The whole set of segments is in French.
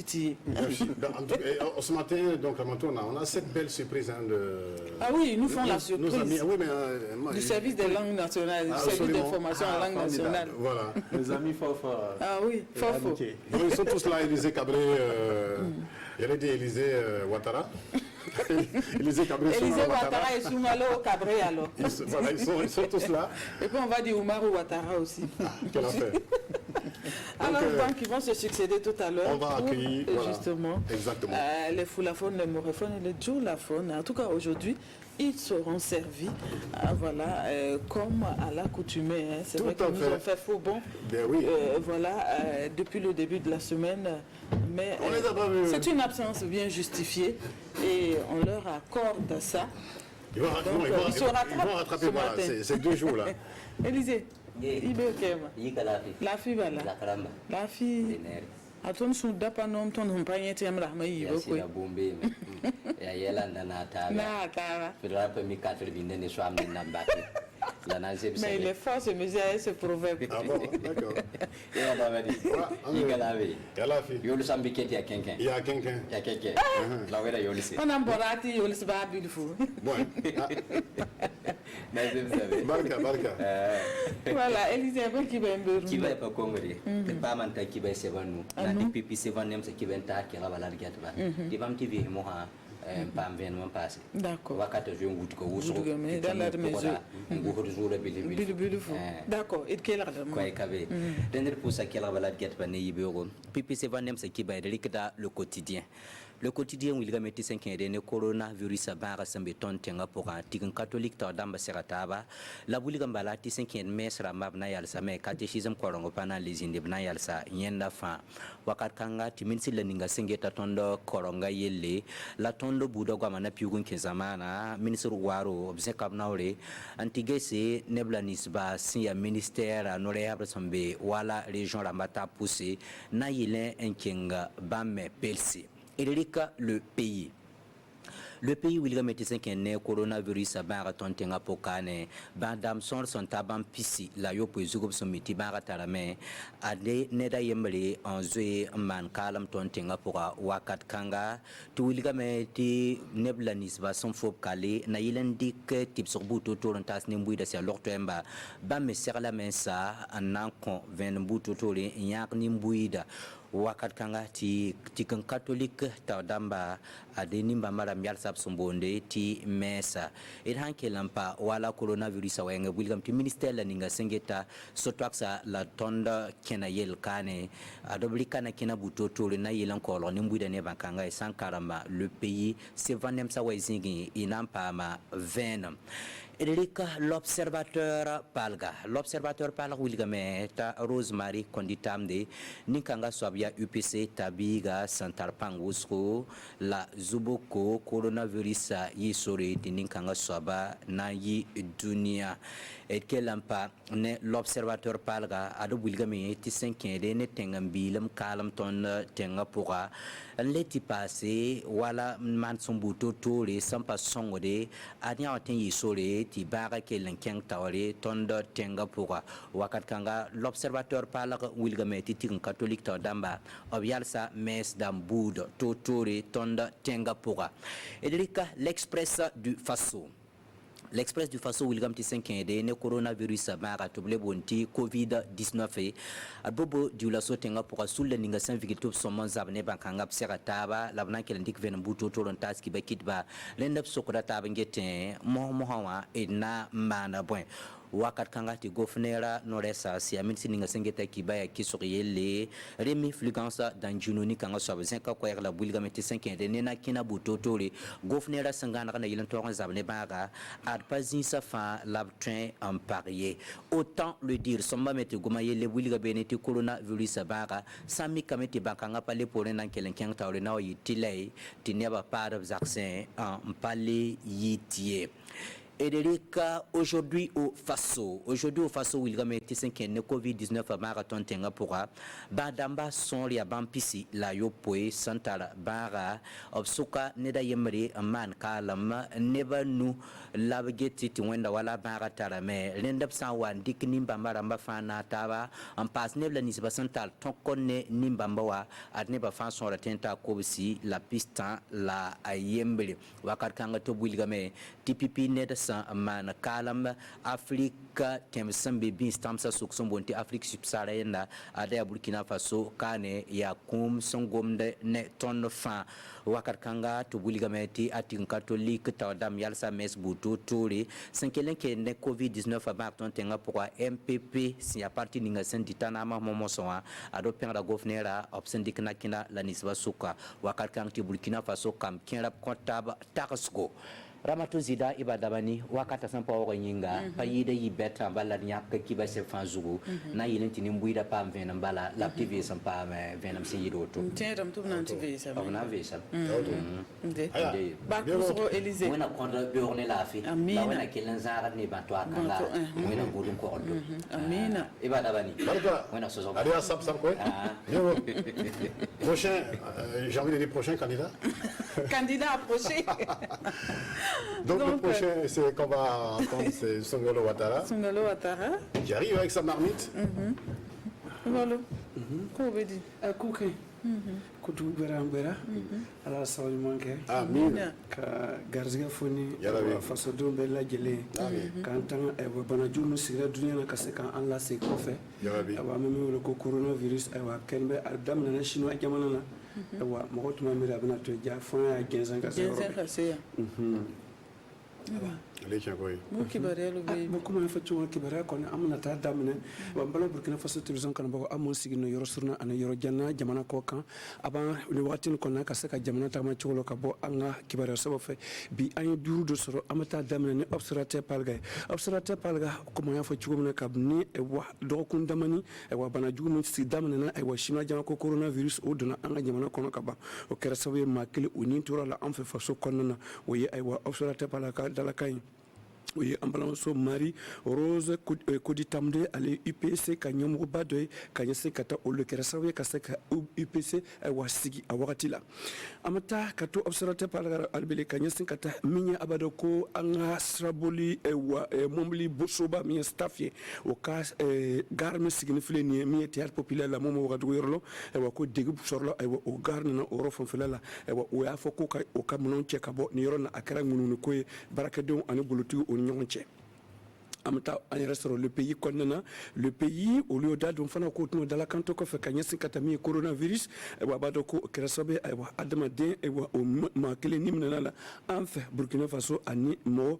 Ce matin, donc, on a cette belle surprise. Ah oui, ils nous font la surprise. Nos amis, oui, mais, du service des langues nationales, du service d'information en langue nationale. Voilà. Les amis fort. Ah oui, fort. Donc, ils sont tous là, Élisée Cabré, j'allais dire Élisée Ouattara. Élisée Cabré, Élisée Ouattara et Soumalo Cabré alors. Voilà, ils sont tous là. Et puis on va dire Oumarou Ouattara aussi. Quelle affaire. Alors, donc, ils vont se succéder tout à l'heure. On va accueillir, justement, exactement. Les foulaphones, les moréphones et les djoulaphones. En tout cas, aujourd'hui, ils seront servis, comme à l'accoutumée. Hein. C'est vrai qu'ils nous ont fait faux bon. Ben oui. Depuis le début de la semaine. Mais c'est une absence bien justifiée et on leur accorde ça. Ils vont rattraper ces 2 jours là. Élisée. La fille voilà. La fille. A ton sun dapa nom ton humpanye tem rahma yi ba ko. Ya bombe me. Ya yelanda na tara. Na tara. Fidra pe mi 4 binde ne so amni nambaki. Mais il est fort ce monsieur et ce proverbe. Ah bon, d'accord. Et on va dire. Yigalavi. Yolu sambi keti ya kenken. Ya kenken. Ya kenken. La wera yolu se. On a borati yolu se ba beautiful. Bon. Mais vous savez. Barka. Voilà, Élisée ba ki ba mbeur. Ki ba pa kongori. Te pa man ta ki ba sevanu. Na di pipi sevanem se ki ben ta ki la balar gatba. Di bam ti vi mo ha. Pas événement passé. D'accord. Wakati je ngouti ko wuso. Dans la mesure. Ngouti zura bili. D'accord. Et quelle heure quoi kabe. Dendre pour ça qu'elle va la get pa ne yibero. Pipi sevanem se ki ba delikata le quotidien. Le quotidien où il a mis 5 ans de coronavirus à barre semble tontenga pour un tigre catholique tordamba serataba. La bouliga balati 5 ans mais sera mabna yalsa mais catéchisme korongo pana les indebna yalsa yenda fa. Wakatanga timinsi la ninga sengeta tondo koronga yelle. La tondo budo kwa mana piugun kezamana ministre waro obsekabnaure antigese nebla nisba siya ministère noréable sombe wala région la mata poussé na yile enkenga bamme pelsi. Erika le pays. Le pays où il y a mis 5 ans, coronavirus a barre tontenga pokane, bandam son taban pisi, la yo po zugob son miti barra tarame, ade neda yembre en zwe man kalam tontenga pora wakat kanga, tu il y a mis neblanis va son fob kale, na yilendik tip sur buto torontas nimbuy da sia lortemba, ba me ser la mensa, an ankon ven buto tore, nyak nimbuida. Wakat kanga ti kan catholique ta damba adeni mbamara myal sab sombonde ti mesa et hanke lampa wala coronavirus wenga bulgam ti ministère la ninga sengeta sotwaksa la tonda kena yel kane adobli kana kena butoto na yelan kolo ni mbuida ne bankanga e sankarama le pays se vanem sa wezingi inampa ma venam. Erika l'observateur palga wilgame ta Rosemary Konditamde ninkanga swabia UPC tabiga santar pangusko la zuboko coronavirus yisore ninkanga swaba na yi dunia et kelampa ne l'observateur palga ado wilgame ti 5 de ne tengambilam kalam ton tenga pora leti passé wala man sombuto tore sampa songode anya ten yisore ti bara ke lenkeng tawre tondo tenga pura wakat kanga l'observateur parle wilgame ti tin catholique to damba obialsa mes damboud totore tonda tenga pura edrika l'express du L'Express du Faso William T5 de ne coronavirus mara tuble bonti COVID-19 abobo diula sotenga pour sul ninga san vigitop somon zabne bankanga pserataba labna kelendik ven buto toron taski bakitba lendap sokora tabangete mo hawa ena mana bon wakat kanga ti gofnera noresa si amin sininga sengeta kibaya kisoyele remi flugansa danjununi kanga sobezen ka koyr la bulga meti 5 de nena kina butotore gofnera sangana na yilan toran zabne baga ad pazin safa labtrain en parier autant le dire somba meti goma yele bulga beneti coronavirus baga sami kameti bankanga pale pour nan kelen keng tawre na yitilay ti neba par vaccin en pale yitie Erika, aujourd'hui au Faso, William Tissenke, ne Covid-19 marathon tenga pourra, Badamba son lia bampisi, la yopoe, santala, bara, obsuka, neda yemri, man kalam, never knew, labagetit, wenda wala bara tarame, lendap sawan, dik nimbamba fana taba, en passe nebla nisba santal, tonkone nimbambawa, at neba fan son ratenta kobsi, la pista, la ayembre, wakar kanga to William, TPP neda man kalam Afrika temsembe bin stamsa suksonbonti Afrique subsaharienne ada Burkina Faso kane ya kum songomde ne ton fa wakarkanga to buligameti atin catholique tawdam yalsa mes butu turi sankelenke ne Covid-19 ba ton tenga pourquoi MPP si a parti ninga senditana ma momosoa ado penga governera obsendikna kina la nisba suka wakarkanga ti Burkina Faso kam kinrap kontab takasko Ramatou Zida ibadabani wakata sampa wa nyinga payida yibeta bala nyaka kiba se fanzugu na yilenti ni mbuida pa mvena bala la TV sampa venam se yidoto tiendam tu nan TV sa na vesa aya ba ko Élysée wena konda beorne la fi la wena kelenzara ni bantu akanga wena gudum ko ondo amina ibadabani wena sozo allez sap quoi prochain j'ai envie de dire prochain candidat approché. Donc le prochain, c'est qu'on va entendre, c'est Songolo Ouattara. Songolo Ouattara. Qui arrive avec sa marmite. Voilà. Quoi veut dire Kouké. Koutou Bera. Alors ça va manquer. Amin. Garzia Foni. Faso dum bella gelé. Quand on banaju no sira dunia na kaseka an la se kofe. Awa meme le coronavirus awa kenbe adam na chinois jamana na. Awa mo to mamira bana to ja fon ya 15 ka kuma fa ci wonki bare ko amna ta damne ba bala Burkina Faso television kan ba amon sigino yoro surna ana yoro janna jamana ko kan aba ni watin ko na ka saka jamana ta ma ci wolo ka bo anga kibare so fe bi an duru do soro amata damne ni observateur palga ko mo ya fa ci gomna ka ni e wa do kun damani e wa bana jugu si damne na e wa shima jama ko coronavirus o dona anga jamana ko ka ba o kera sawe makile uni tura la am fe faso konna o ye e wa observateur palga dala kay oui ambulance Marie Rose Kodi Tamde ale UPC kanyomo badoy kanyese kata olo kerasawe kaseka UPC wasigi awatila amata kato observateur par albele kanyese kata minya abado ko anga sraboli mombli bosoba mi staffie o ka garme signifie ni mi théâtre populaire la momo wadu yorlo wa ko degu sorlo o garne na oro fon felela o ya foko ka o kamunon cheka bo ni yorona akara ngunu ko baraka don ane bulutu nyonche amata an restero le pays konnana le pays au lieu d'adon fana ko tno dala kanto ko fe kanyesi katami coronavirus wa bado ko kresobe wa adama de wa o makele nimna la en fait Burkina Faso ani mo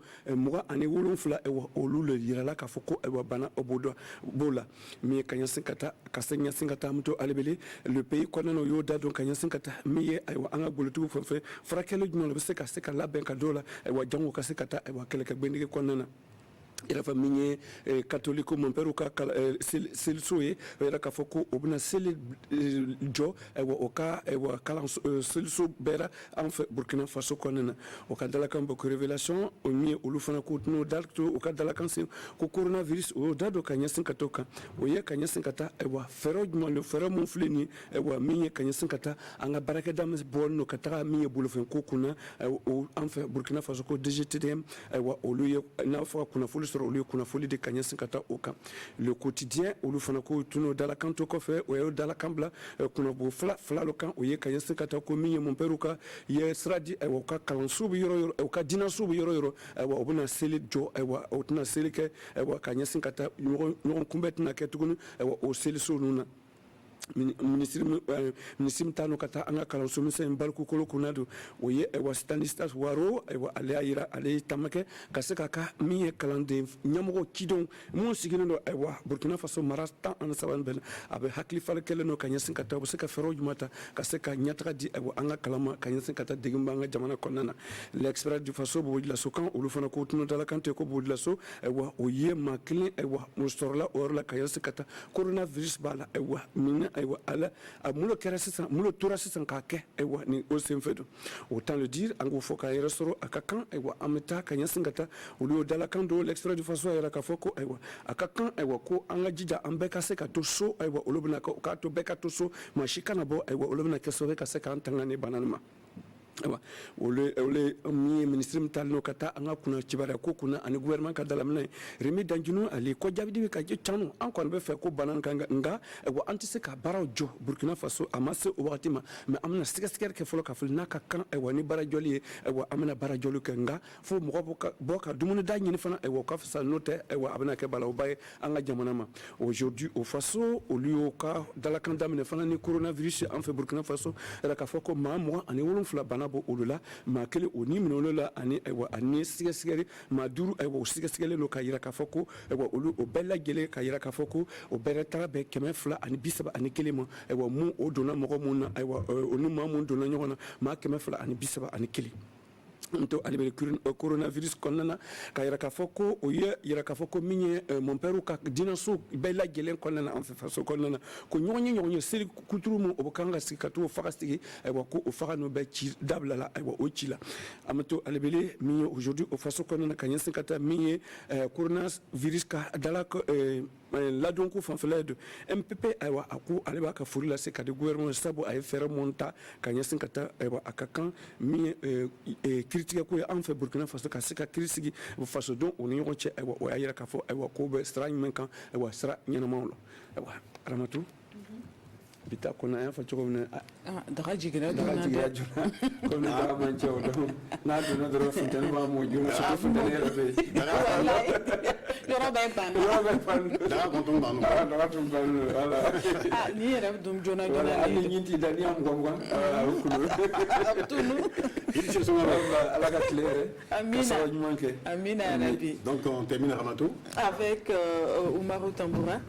ani wolon fula wa olule yirala ka foko wa bana obodo bola mi kanyesi kata kasenya singata mto alebele le pays konnana yo d'adon kanyesi kata mi wa anga bolutu fe frakelo jmo le seka la benka dola wa jango kasekata wa keleke bendige konnana ila famille catholique mon père ka sel soye ila ka foko obna sel jo o ka kala sel so bera en fait Burkina Faso konena o ka dala kan boko révélation o mi olu fana ko no dalto o ka dala kan ko coronavirus o dado ka nyasin katoka o ye ka nyasin kata fero mo le fero mon fleni mi ka nyasin kata anga baraka dam bonno kata mi bulu fen ko kuna o en fait Burkina Faso ko DGTDM o lu na fa kuna fulu sur au lieu qu'on a folie de Kanyas Kata Oka. Le quotidien, au lieu de tourner dans la canto coffre, ou dans la cambla, qu'on a beau fla le camp, ou yé Kanyas Kata Komi, mon père Oka, yé Sradi, ou Ka Kalansu, ou Ka Dinasu, ou Bona Seli Jo, ou Tna Selike, ou Kanyas Kata, nous combat Naketun, ou Seli Sununa. Ministre tano kata anga kalanso mse mbalku kolo kunado oye wa Stanislas Waro wa ale ale tamake kaseka ka mi kalande nyamgo kidon mo sigino wa Burkina Faso marasta an saban ben abe hakli fal kele no kanyasin kata bo seka fero jumata kaseka nyatra di wa anga kalama kanyasin kata digimba anga jamana konana l'expert du Faso bo la sokan ulu fana ko tuno dala kante ko bo la so wa oye makli wa mustorla or la kanyasin kata coronavirus bala wa mina aywa ala mulo kerasisan mulo turasisan ka ke aywa ni o senfedo autant le dire ango foka resoro akakan aywa ameta kanya singata ulio dala kando l'extrait du faso ayra ka foko aywa akakan aywa ko anga jija ambeka se ka toso aywa olobna ka to beka toso mashika na bo aywa olobna ke sove ka se ka antangane bananma ole mi ministre mtalno kata anga kuna chibara ko kuna ani gouvernement ka dalamna remi danjunu ali ko jabidi ka chanu encore be fe ko banan kanga nga wa antise ka baraw jo Burkina Faso amase o watima me amna sigasker ke folo ka ful naka kan e wani barajoli e wa amna barajoli ka nga fo mo boka dumunu da nyini fana e wa ka fasa note e wa abna ke balaw bay anga jamana ma aujourd'hui au Faso au lieu ka dalakan damne fana ni coronavirus en fait Burkina Faso ra ka foko ma mo ani wolon fula bana bo olula ma kele oni minolola ani ewa ani sigasigere ma duru ewa sigasigere no ka yira ka foko ewa olu o bella gele ka yira ka foko o bere tara be keme fla ani bisaba ani kelema ewa mu o dona mo mo na ewa onu ma mu dona nyona ma keme fla ani bisaba ani kele nto alibere coronavirus konnana ka yira ka foko o ye yira ka foko minye mon père ka dinaso bella gelen konnana en faso konnana ko nyonyi seli kulturu mo o kanga sikatu fakastigi e wa ko o fakano be ci dabla la e wa o ci la amato alibele minye aujourd'hui au faso konnana ka nyen sikata minye coronavirus ka dala ko la donc fanfele de MPP aywa aku aliba ka furila se ka de gouvernement sabo ay faire monta ka nyen sikata e wa akakan minye critique ko en fait Burkina Faso ka sika critique faso don on y ronche aywa o ayira ka fo aywa ko be strañ men kan aywa stra nyana mawlo aywa ramatu bita ko na ya fa choko ne daga jigina ko na da man chew do na do na do fonten ba mo juna so fonten era be yoro bay pan daga kontum banu daga tum banu ala ni era dum jona ani nyinti dani am gongon tunu il se sont ala ka claire amina nabi. Donc on termine Ramatou avec Oumarou Tamboura.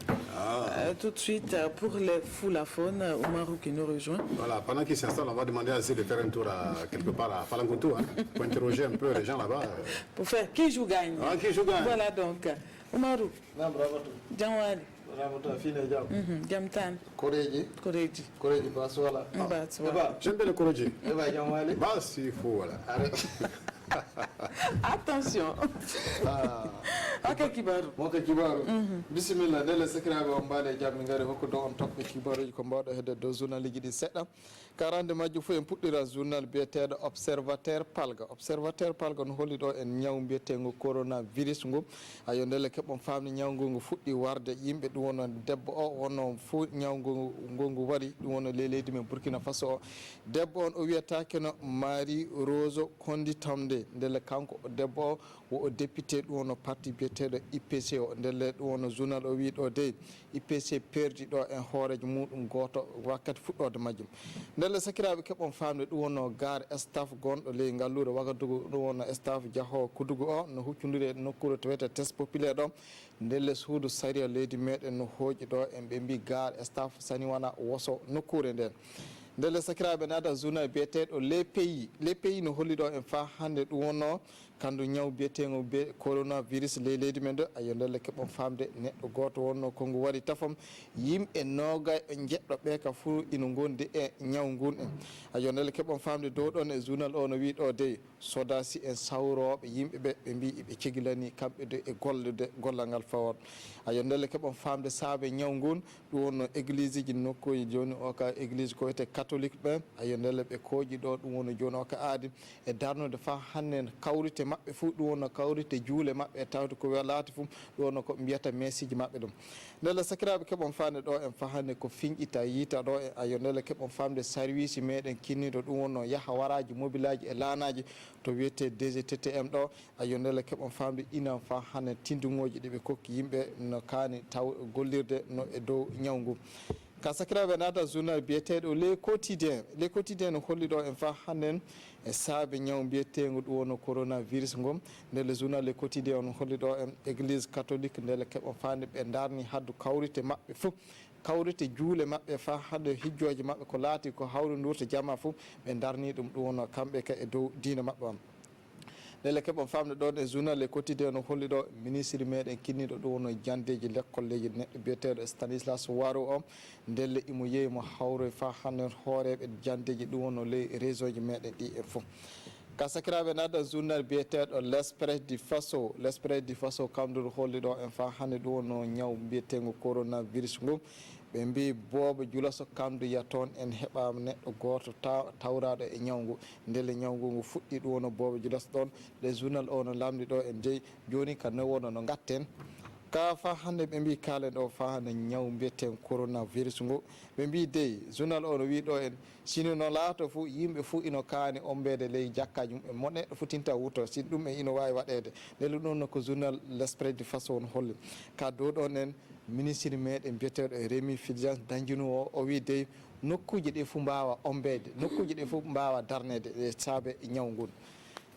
Tout de suite pour les foulafone, Oumarou qui nous rejoint. Voilà, pendant qu'il s'installe, on va demander à essayer de faire un tour quelque part à Falanguntu, pour interroger un peu les gens là-bas. Pour faire qui joue gagne. Qui joue gagne. Voilà donc. Oumarou. Djanwali. Ramata fine jam. Jamtan. Koreji Baswala. J'aime bien le Koreji. Eba Jamwali. Bah, s'il faut, voilà. Attention. Ok kibaru. Moka kibaru. Bismillah dele sekirabe on baale jam ngari hokko do on toppe kibaruji ko mbawɗo hedde do journal ji ɗi seɗɗa karande majju fof en puɗɗira journal biyeteɗo observateur palga no holli ɗo en ñaw biyetego coronavirus ngu ayo ndele keɓon famni ñawgu ngu fuɗɗi warde yimɓe ɗum wono debbo o wonno fo ñawgu ngu waɗi ɗum wono leydi men Burkina Faso o debbo on o wiyatake no Marie Rose Kondi Tamde ndele kanko debbo o député ɗum wono parti biyeteɗo IPC o ndele ɗum wono journal o wi ɗo dey IPC perdi ɗo en hoorejo muɗum goto wakkati fuɗɗode majjum ndelle sakiraɓe keɓon famde ɗum wonno gare staff gonɗo ley ngallure Wagadugu ɗum wonno staff jaahowo Koudougou o no huccodiri e nokkure to wiyete test populaire ɗo ndelle suudu saria leydi meɗen no hooƴi ɗo en ɓe mbi gare staff sani wona woso nokkure nden ndelle sakiraɓe nada journal biyeteɗo les pays no holli ɗo en fa hande ɗum wonno kandu ñaw biyetego coronavirus leydi men ɗo ayo ndelle keɓon famde neɗɗo goto wonno kongu waɗi tafam yimɓe noga e jeɗɗo ɓe ka fuu ina gondi e ñaw ngun en ayo ndelle keɓon famde dow ɗon e journal o no wi ɗo dey sodasi en sawroɓe yimɓeɓe ɓe mbi ɓe cegilani kamɓe de e gollude gollal ngal fawot ayo ndelle keɓon famde saabe ñaw ngun ɗum wonno église ji nokkuji joni o ka église ko wiyete catholique ɓe ayo ndelle ɓe kooƴi ɗo ɗum wonno joni o ka aadi e darnude fa hande kawrite maɓɓe fuu ɗum wonno kawrite juule maɓɓe e tawde ko laati fuu ɗum wonno ko mbiyata mesiji maɓɓe ɗum ndelle sakiraɓe keɓon famde ɗo en fa hande ko finƴita yiita ɗo e ayo ndelle keɓon famde service meɗen kinniɗo ɗum wonno yaaha waraji mobilaji e laanaji to wiyete DGTTM ɗo ayo ndelle keɓon famde inan fa hande tinduŋoji ɗiɓe kokki yimɓe no kaani taw gollirde no e dow ñaw ngu ka sakiraɓe nata journal biyeteɗo les quotidien no holli ɗo en fa hannden e saabe ñaw mbiyetego ɗum wonno coronavirus ngom ndele journal les quotidien on holli ɗo en église catholique ndele keɓon fande ɓe darni haddu kawrite maɓɓe fof kawrite juule maɓɓe fa hande hijjoje maɓɓe ko laati ko hawri durta jama fof ɓe darni ɗum ɗum wonno kamɓe ka e dow diina maɓɓe on ndele keɓon famde ɗon e journal le quotidien no holli ɗo ministre meɗen kinniɗo ɗum wonno jandeji lekkolleji neɗɗo biyeteɗo Stanislas Waro o ndelle imo yeeyi mo hawre fa hande hooreɓe jandeji ɗum wonno ley réseau ji meɗen ɗi e fof ka sakiraɓe nadda journal biyeteɗo l'Express du Faso kamduɗo holli ɗo en fa hande ɗum wonno ñaw biyetego coronavirus ngu ɓe mbi booɓe julaso kamduya toon en heɓama neɗɗo goto tawraɗo e ñawgu ndele ñawgu ngu fuɗɗi ɗum wonno booɓe julaso ɗon le journal o no lamdi ɗo en jeeyi joni ka no wonno no gatten ka fa hande ɓe mbi kalen ɗo fa hande ñaw mbiyeten coronavirus ngu ɓe mbi dey journal o no wi ɗo en sino no laato fo yimɓe fo ino kaani ombede ley jakkaji mum mo neɗɗo fo tinta wuto sin ɗum e ino wawi waɗede ndele ɗum no ko journal l'Express du Faso on holli ka dow ɗon en ministre meɗen biyeteɗo e Rémy Fulgence Dancino o wi dey nokkuji ɗi fo mbawa ombede nokkuji ɗi fo mbawa darnede e saabe ñaw ngun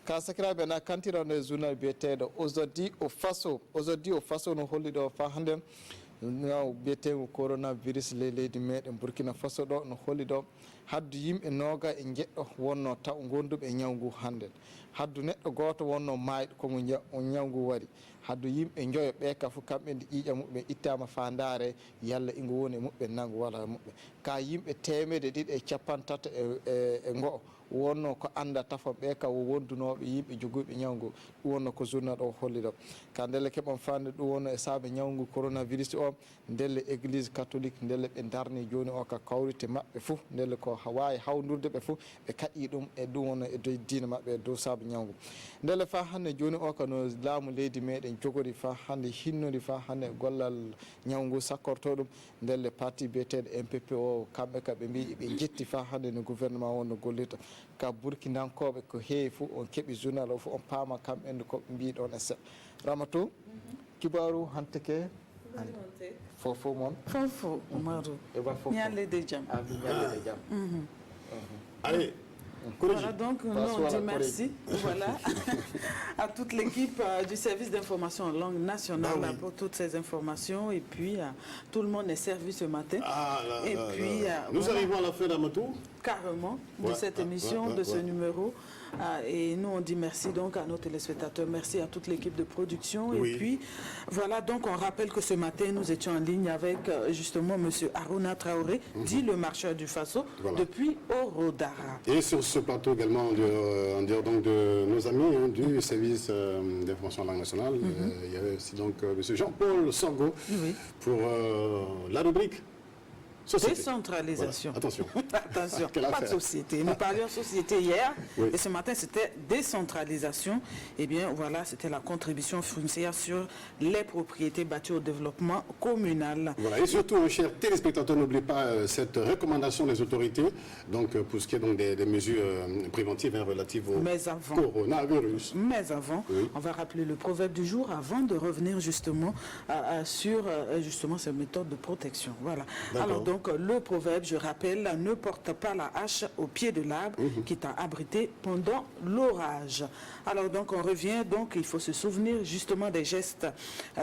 ka sakiraɓe na kantirano e journal biyeteɗo aujourd'hui au Faso no holli ɗo fa hande ñaw biyetego coronavirus ley leydi meɗen Burkina Faso ɗo no holli ɗo haddu yimɓe noga e jeɗɗo wonno taw gonduɓe e ñawgu hande haddu neɗɗo goto wonno mayɗo komo ñawgu wari haddu yimɓe joyo ɓe ka fof kamɓe nde ƴiiƴa muɓe ittama fandare yalla ingo woni e muɓɓe nango wala muɓɓe ka yimɓe 150 e ngoo wonno ko anda tafon ɓe ka wondunoɓe yimɓe joguiɓe ñawgu ɗum wonno ko journal o holli ɗo ka ndelle keɓon fande ɗum wonno e saabe ñawgu coronavirus o ndelle église catholique ndelle ɓe darni joni o ka kawrite mabɓe fof ndelle ko wawi hawdurde ɓe fof ɓe kaƴƴi ɗum e ɗum wonno e dow diina mabɓe e dow saabe ñawgu ndelle fa hande joni o ka no laamu leydi meɗen jogori fa hande hinnori fa hande gollal ñawgu sakkorto ɗum ndelle parti biyeteɗo MPP o kamɓe ka ɓe mbi ɓe jetti fa hande no gouvernement wonno gollirta ka burkinankoɓe ko heewi fof on keeɓi journal o fof on paama kamɓe koɓe mbi ɗon e seeɗa Ramatou kibaru hanteke fofo moon fofo Umaru ñallede jaam ñallede jaam allez. Voilà, donc nous on dit merci voilà, à toute l'équipe du service d'information en langue nationale pour toutes ces informations et puis tout le monde est servi ce matin. Nous voilà. Arrivons à la fin d'Amatou. Carrément, de cette émission, de ce numéro. Et nous on dit merci donc à nos téléspectateurs, merci à toute l'équipe de production. Et puis voilà, donc on rappelle que ce matin nous étions en ligne avec justement monsieur Aruna Traoré, dit le marcheur du Faso, depuis Orodara. Et sur ce plateau également, en dehors donc de nos amis du service d'information en langue nationale, il y avait aussi donc monsieur Jean-Paul Sorgo pour la rubrique société. Décentralisation. Voilà. Attention. Attention, pas de société. Nous parlions société hier et ce matin c'était décentralisation. Eh bien voilà, c'était la contribution foncière sur les propriétés bâties au développement communal. Voilà, et surtout, chers téléspectateurs, n'oubliez pas cette recommandation des autorités, donc pour ce qui est donc des mesures préventives relatives au coronavirus. Mais avant, on va rappeler le proverbe du jour avant de revenir justement sur justement ces méthodes de protection. Voilà. Alors donc, le proverbe, je rappelle, ne porte pas la hache au pied de l'arbre qui t'a abrité pendant l'orage. Alors donc on revient, donc il faut se souvenir justement des gestes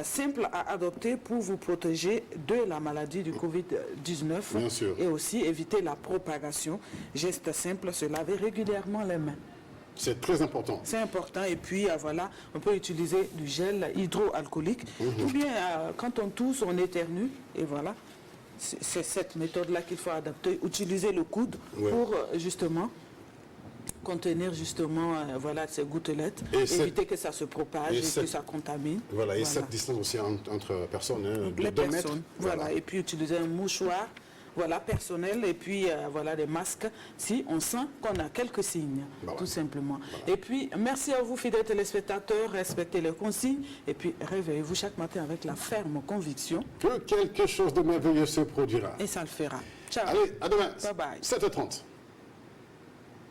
simples à adopter pour vous protéger de la maladie du Covid-19 et aussi éviter la propagation. Geste simple, se laver régulièrement les mains. C'est très important. C'est important. Et puis, voilà, on peut utiliser du gel hydroalcoolique. Ou bien, quand on tousse, on éternue. Et voilà. C'est cette méthode-là qu'il faut adapter. Utiliser le coude pour justement contenir justement voilà, ces gouttelettes, éviter que ça se propage et que ça contamine. Voilà, et cette distance aussi entre personnes, de 2 mètres. Voilà, et puis utiliser un mouchoir. Voilà, personnel, et puis voilà des masques si on sent qu'on a quelques signes, tout simplement. Et puis, merci à vous, fidèles téléspectateurs, respectez les consignes, et puis réveillez-vous chaque matin avec la ferme conviction que quelque chose de merveilleux se produira. Et ça le fera. Ciao. Allez, à demain. Bye bye. 7h30.